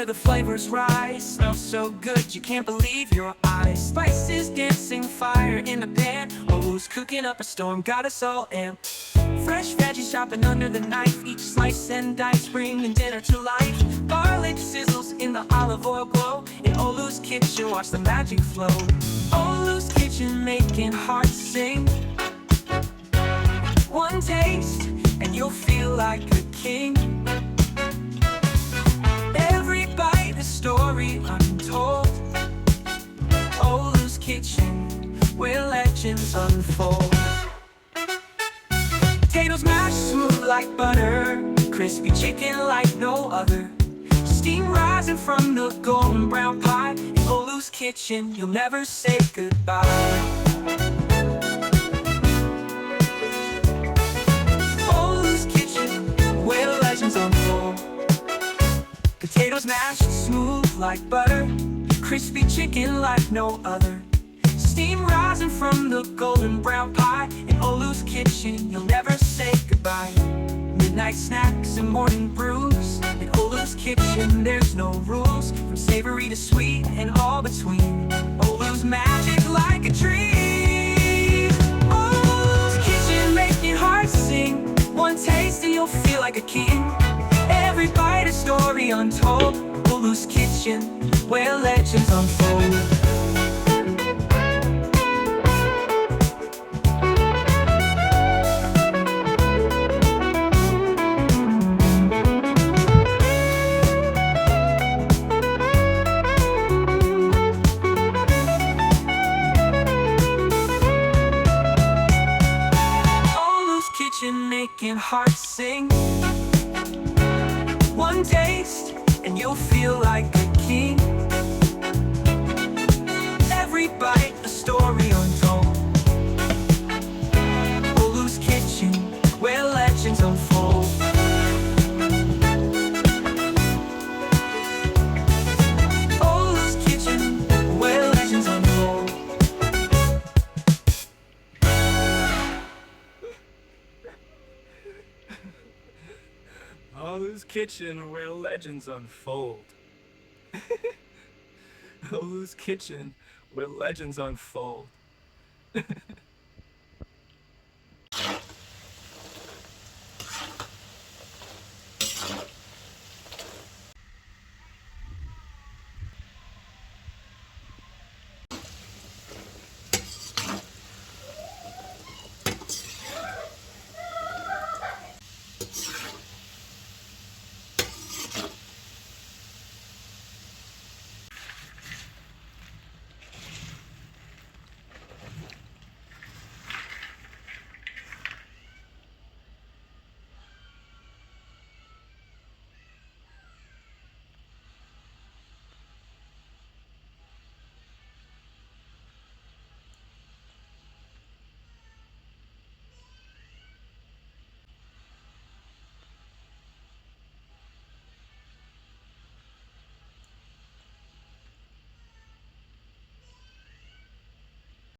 where the flavors rise. Smells so good you can't believe your eyes. Spices dancing, fire in the pan. Oh, who's cooking up a storm, got us all amped. Fresh veggies chopping under the knife. Each slice and dice bringing dinner to life. Garlic sizzles in the olive oil glow. In Olu's kitchen, watch the magic flow. Olu's kitchen making hearts sing. One taste and you'll feel like a king. Every bite a story untold. Olu's kitchen, where legends unfold. Potatoes mashed smooth like butter, crispy chicken like no other. Steam rising from the golden brown pie. In Olu's kitchen, you'll never say goodbye. Olu's kitchen, where legends unfold. Potatoes mashed smooth like butter, crispy chicken like no other. Steam rising from the golden brown pie. In Olu's kitchen, you'll never say goodbye. Midnight snacks and morning brews. In Olu's kitchen, there's no rules. From savory to sweet and all between. Olu's magic like a dream. Olu's kitchen making hearts sing. One taste and you'll feel like a king. Every bite a story untold. Olu's kitchen, where legends unfold. Making hearts sing. One taste and you'll feel like a king. Every bite a story untold. Olu's kitchen, where legends unfold. Olu's kitchen, where legends unfold. Olu's kitchen, where legends unfold. Olu's kitchen, where legends unfold.